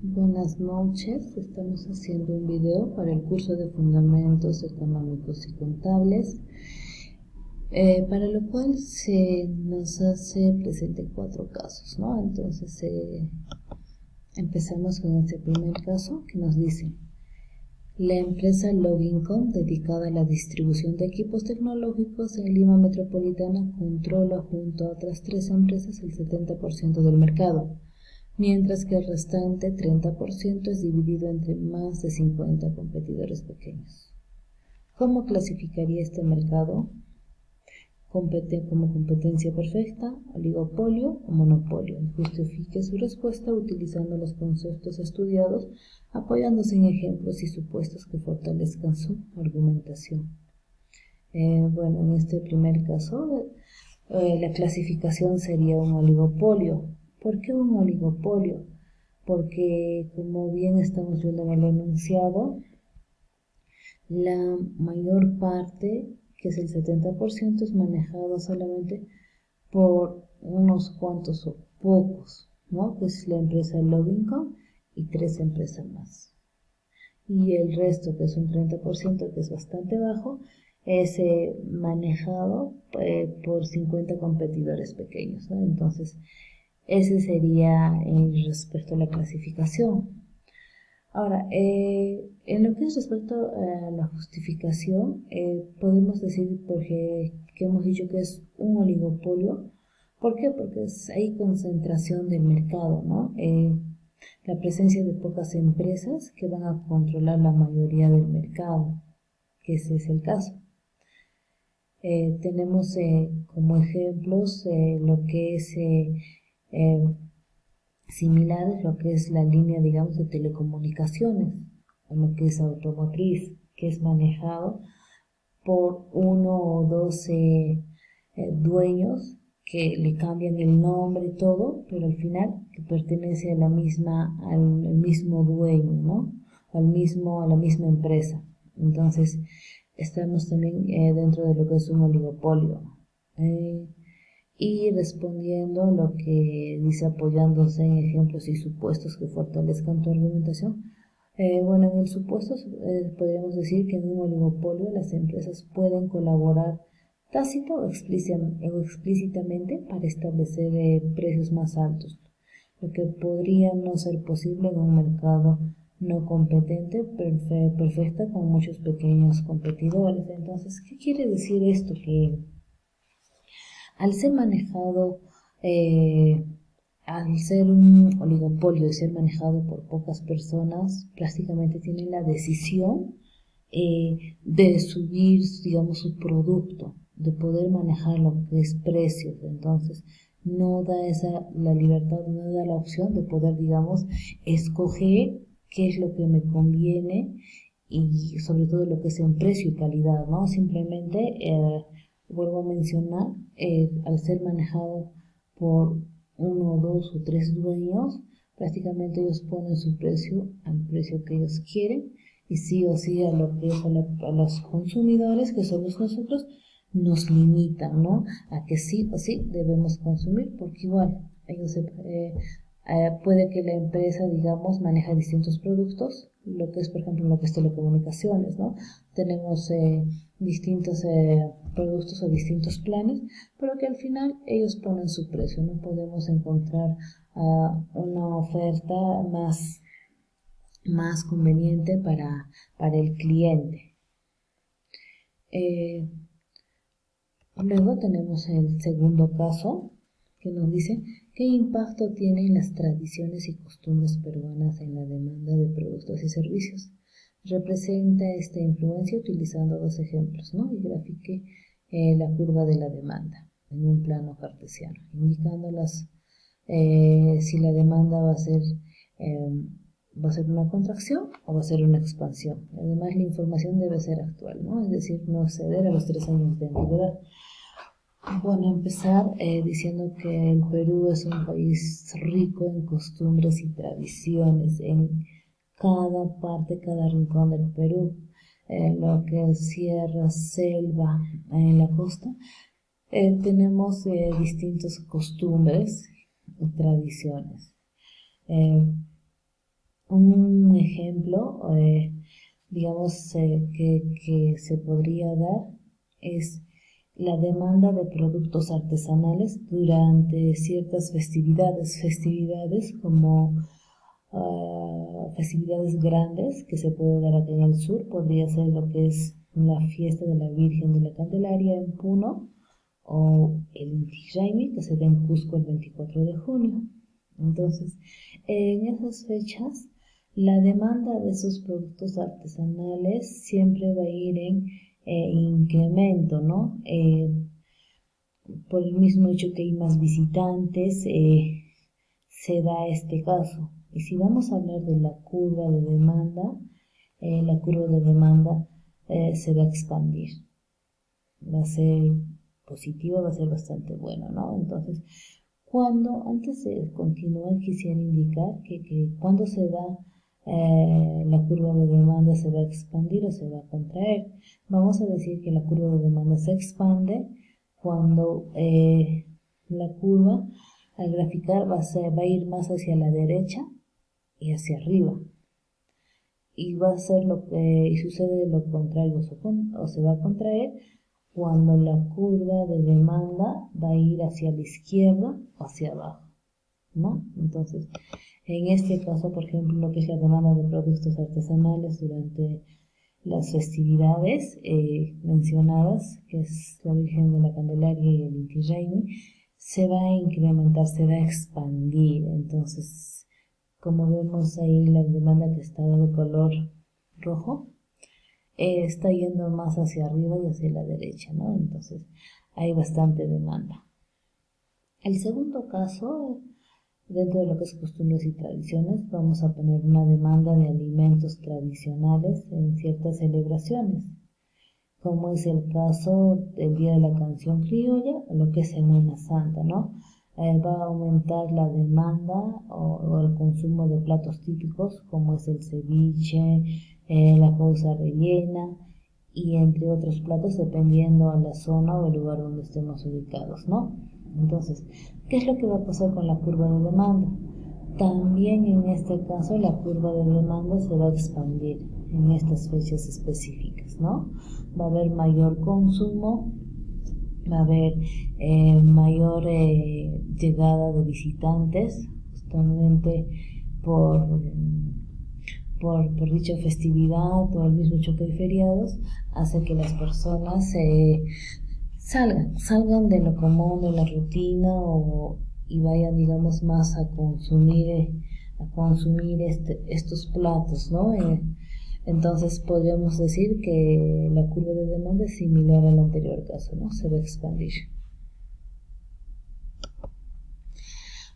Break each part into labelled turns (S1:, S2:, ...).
S1: Buenas noches, estamos haciendo un video para el curso de Fundamentos Económicos y Contables, para lo cual se nos hace presente 4 casos, ¿no? Entonces empezamos con este primer caso que nos dice: la empresa Logincom, dedicada a la distribución de equipos tecnológicos en Lima Metropolitana, controla junto a otras 3 empresas el 70% del mercado, mientras que el restante 30% es dividido entre más de 50 competidores pequeños. ¿Cómo clasificaría este mercado? Como competencia perfecta, oligopolio o monopolio, y justifique su respuesta utilizando los conceptos estudiados, apoyándose en ejemplos y supuestos que fortalezcan su argumentación. Bueno, en este primer caso, la clasificación sería un oligopolio. ¿Por qué un oligopolio? Porque, como bien estamos viendo en el enunciado, la mayor parte, que es el 70%, es manejado solamente por unos cuantos o pocos, ¿no? Que es la empresa Logincom y 3 empresas más. Y el resto, que es un 30%, que es bastante bajo, es manejado por 50 competidores pequeños, ¿no? Entonces, ese sería respecto a la clasificación. Ahora, en lo que es respecto a la justificación, podemos decir que hemos dicho que es un oligopolio. ¿Por qué? Porque hay concentración del mercado, ¿no? La presencia de pocas empresas que van a controlar la mayoría del mercado, que ese es el caso. Tenemos como ejemplos lo que es similares, lo que es la línea, digamos, de telecomunicaciones, o lo que es automotriz, que es manejado por 1 o 2 dueños que le cambian el nombre y todo, pero al final que pertenece a al mismo dueño, ¿no? A la misma empresa. Entonces, estamos también dentro de lo que es un oligopolio. Y respondiendo a lo que dice, apoyándose en ejemplos y supuestos que fortalezcan tu argumentación. Bueno, en el supuesto podríamos decir que en un oligopolio las empresas pueden colaborar tácita o explícitamente para establecer precios más altos, lo que podría no ser posible en un mercado no competente, perfecta, con muchos pequeños competidores. Entonces, ¿qué quiere decir esto? Que al ser manejado, al ser un oligopolio y ser manejado por pocas personas, prácticamente tienen la decisión de subir, digamos, su producto, de poder manejar lo que es precios. Entonces, no da la libertad, no da la opción de poder, digamos, escoger qué es lo que me conviene, y sobre todo lo que es en precio y calidad, ¿no? Simplemente, vuelvo a mencionar, al ser manejado por 1, 2 o 3 dueños, prácticamente ellos ponen su precio al precio que ellos quieren, y sí o sí a lo que es a los consumidores, que somos nosotros, nos limitan, ¿no? A que sí o sí debemos consumir, porque igual ellos puede que la empresa, digamos, maneja distintos productos, lo que es, por ejemplo, lo que es telecomunicaciones, ¿no? Tenemos distintos productos o distintos planes, pero que al final ellos ponen su precio. No podemos encontrar una oferta más conveniente para el cliente. Luego tenemos el segundo caso, que nos dice: ¿qué impacto tienen las tradiciones y costumbres peruanas en la demanda de productos y servicios? Representa esta influencia utilizando 2 ejemplos, ¿no? Y grafique la curva de la demanda en un plano cartesiano, indicando si la demanda va a ser una contracción o va a ser una expansión. Además, la información debe ser actual, ¿no? Es decir, no exceder a los 3 años de antigüedad. Bueno, empezar diciendo que el Perú es un país rico en costumbres y tradiciones en cada parte, cada rincón del Perú. Lo que es sierra, selva, en la costa, tenemos distintas costumbres y tradiciones. ejemplo, digamos, que se podría dar es la demanda de productos artesanales durante ciertas festividades como festividades grandes que se puede dar aquí en el sur. Podría ser lo que es la fiesta de la Virgen de la Candelaria en Puno, o el Inti Raymi, que se da en Cusco el 24 de junio. Entonces, en esas fechas, la demanda de esos productos artesanales siempre va a ir en incremento, ¿no? Por el mismo hecho que hay más visitantes, se da este caso. Y si vamos a hablar de la curva de demanda, la curva de demanda se va a expandir. Va a ser positiva, va a ser bastante bueno, ¿no? Entonces, antes de continuar, quisiera indicar que cuando se da la curva de demanda, se va a expandir o se va a contraer. Vamos a decir que la curva de demanda se expande cuando la curva al graficar va a ir más hacia la derecha y hacia arriba. Y va a ser y sucede lo contrario, o se va a contraer cuando la curva de demanda va a ir hacia la izquierda o hacia abajo, ¿no? Entonces, en este caso, por ejemplo, lo que es la demanda de productos artesanales durante las festividades mencionadas, que es la Virgen de la Candelaria y el Inti Raymi, se va a incrementar, se va a expandir. Entonces, como vemos ahí, la demanda que está de color rojo está yendo más hacia arriba y hacia la derecha, ¿no? Entonces, hay bastante demanda. El segundo caso, dentro de lo que es costumbres y tradiciones, vamos a poner una demanda de alimentos tradicionales en ciertas celebraciones, como es el caso del Día de la Canción Criolla o lo que es Semana Santa, ¿no? Va a aumentar la demanda o el consumo de platos típicos como es el ceviche, la causa rellena y entre otros platos dependiendo a la zona o el lugar donde estemos ubicados, ¿no? Entonces, ¿qué es lo que va a pasar con la curva de demanda? También en este caso la curva de demanda se va a expandir en estas fechas específicas, ¿no? Va a haber mayor consumo, va a haber mayor llegada de visitantes, justamente por dicha festividad o el mismo choque de feriados, hace que las personas salgan de lo común, de la rutina y vayan, digamos, más a consumir estos platos, ¿no? Entonces podríamos decir que la curva de demanda es similar al anterior caso, ¿no? Se va a expandir.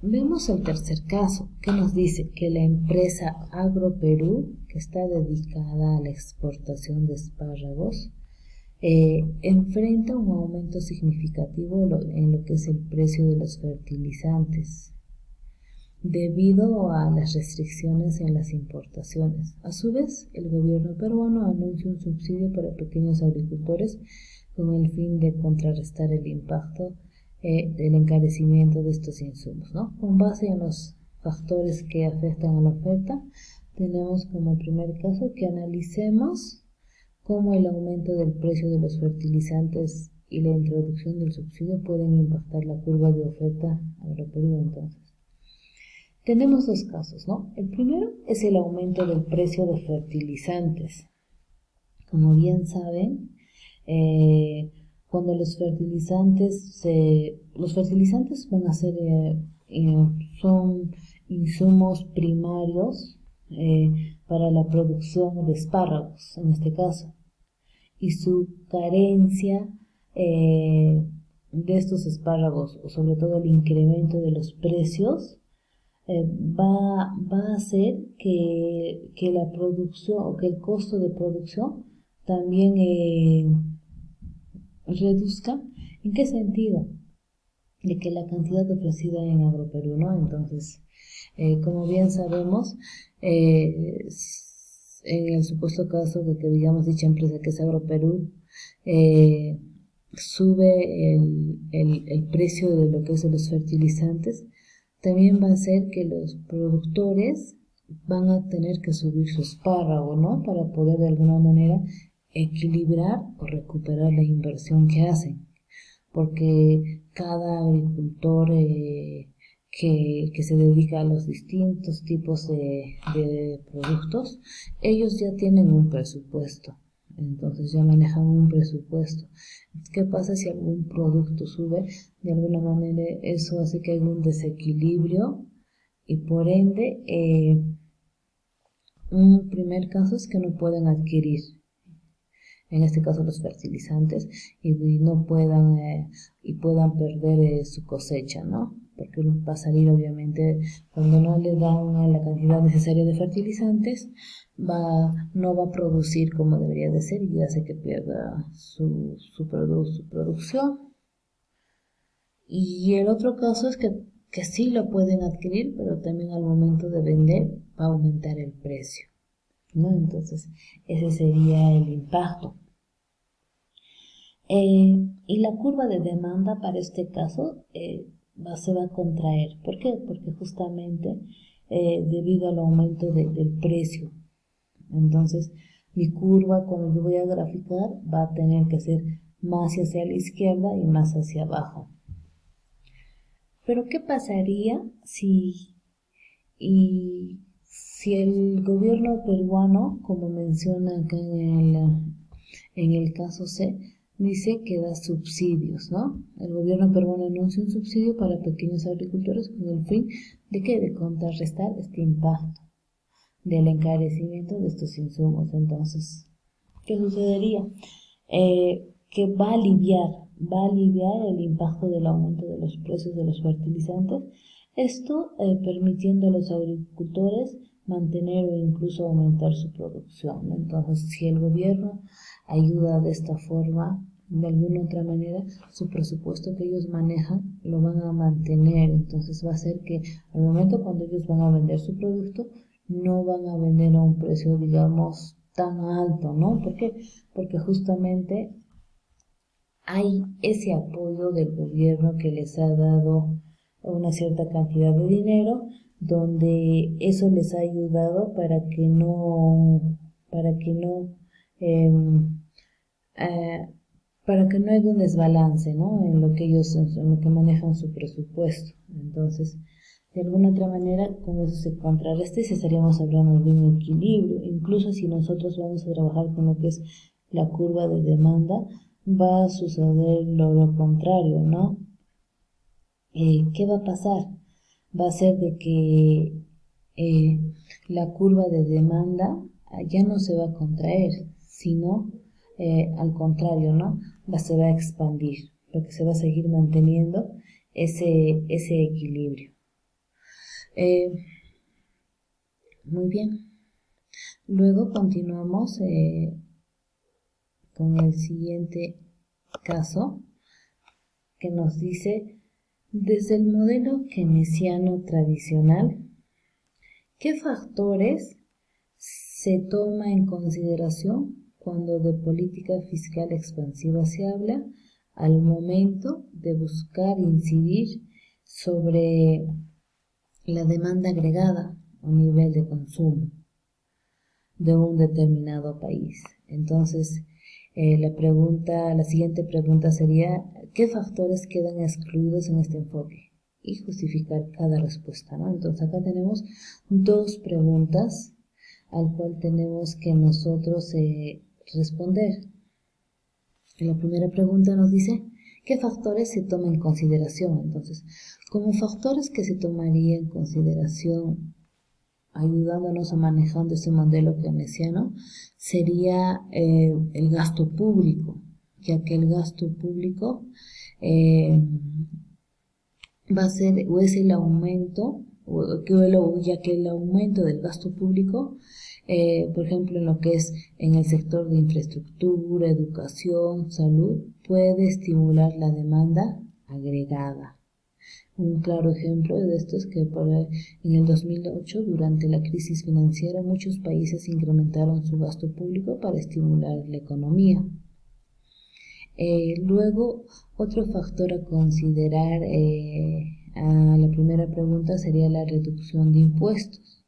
S1: Vemos el tercer caso, que nos dice que la empresa Agroperú, que está dedicada a la exportación de espárragos, enfrenta un aumento significativo en lo que es el precio de los fertilizantes, debido a las restricciones en las importaciones. A su vez, el gobierno peruano anuncia un subsidio para pequeños agricultores con el fin de contrarrestar el impacto del encarecimiento de estos insumos, ¿no? Con base en los factores que afectan a la oferta, tenemos como primer caso que analicemos cómo el aumento del precio de los fertilizantes y la introducción del subsidio pueden impactar la curva de oferta Agroperú. Entonces, tenemos dos casos, ¿no? El primero es el aumento del precio de fertilizantes. Como bien saben, cuando los fertilizantes van a ser, son insumos primarios para la producción de espárragos, en este caso, y su carencia de estos espárragos, o sobre todo el incremento de los precios, va a hacer que la producción o que el costo de producción también reduzca. ¿En qué sentido? De que la cantidad ofrecida en Agroperú, ¿no? Entonces, como bien sabemos, en el supuesto caso de que, digamos, dicha empresa que es Agroperú, sube el precio de lo que es de los fertilizantes, también va a hacer que los productores van a tener que subir su espárrago, ¿no? Para poder de alguna manera equilibrar o recuperar la inversión que hacen. Porque cada agricultor que se dedica a los distintos tipos de productos, ellos ya tienen un presupuesto. Entonces ya manejan un presupuesto. ¿Qué pasa si algún producto sube? De alguna manera eso hace que haya un desequilibrio y por ende un primer caso es que no pueden adquirir, en este caso los fertilizantes, y no puedan y puedan perder su cosecha, ¿no? Porque va a salir obviamente cuando no le dan la cantidad necesaria de fertilizantes, no va a producir como debería de ser y hace que pierda su producción. Y el otro caso es que sí lo pueden adquirir, pero también al momento de vender va a aumentar el precio, ¿no? Entonces, ese sería el impacto. Y la curva de demanda para este caso se va a contraer. ¿Por qué? Porque justamente debido al aumento del precio. Entonces, mi curva cuando yo voy a graficar va a tener que ser más hacia la izquierda y más hacia abajo. Pero ¿qué pasaría si el gobierno peruano, como menciona acá en el caso C, dice que da subsidios, ¿no? El gobierno peruano anuncia un subsidio para pequeños agricultores con el fin de que de contrarrestar este impacto del encarecimiento de estos insumos. Entonces, ¿qué sucedería? Que va a aliviar el impacto del aumento de los precios de los fertilizantes, esto permitiendo a los agricultores mantener o incluso aumentar su producción. Entonces, si el gobierno ayuda de esta forma, de alguna otra manera, su presupuesto que ellos manejan lo van a mantener. Entonces va a ser que al momento cuando ellos van a vender su producto, no van a vender a un precio, digamos, tan alto, ¿no? ¿Por qué? Porque justamente hay ese apoyo del gobierno que les ha dado una cierta cantidad de dinero, donde eso les ha ayudado eh, eh, para que no haya un desbalance, ¿no? En lo que en lo que manejan su presupuesto. Entonces, de alguna otra manera, con eso se contrarresta y estaríamos hablando de un equilibrio. Incluso si nosotros vamos a trabajar con lo que es la curva de demanda, va a suceder lo contrario, ¿no? ¿Qué va a pasar? Va a ser de que la curva de demanda ya no se va a contraer, sino al contrario, ¿no? Se va a expandir, porque se va a seguir manteniendo ese equilibrio. Muy bien. Luego continuamos con el siguiente caso que nos dice, desde el modelo keynesiano tradicional, ¿qué factores se toma en consideración cuando de política fiscal expansiva se habla al momento de buscar incidir sobre la demanda agregada o nivel de consumo de un determinado país? Entonces, la siguiente pregunta sería, ¿qué factores quedan excluidos en este enfoque? Y justificar cada respuesta, ¿no? Entonces, acá tenemos dos preguntas al cual tenemos que nosotros responder. La primera pregunta nos dice, ¿qué factores se toman en consideración? Entonces, como factores que se tomaría en consideración ayudándonos a manejando ese modelo keynesiano, sería el gasto público, ya que el gasto público va a ser, o es el aumento, ya que el aumento del gasto público, por ejemplo, en lo que es en el sector de infraestructura, educación, salud, puede estimular la demanda agregada. Un claro ejemplo de esto es que en el 2008, durante la crisis financiera, muchos países incrementaron su gasto público para estimular la economía. Luego, otro factor a considerar a la primera pregunta sería la reducción de impuestos.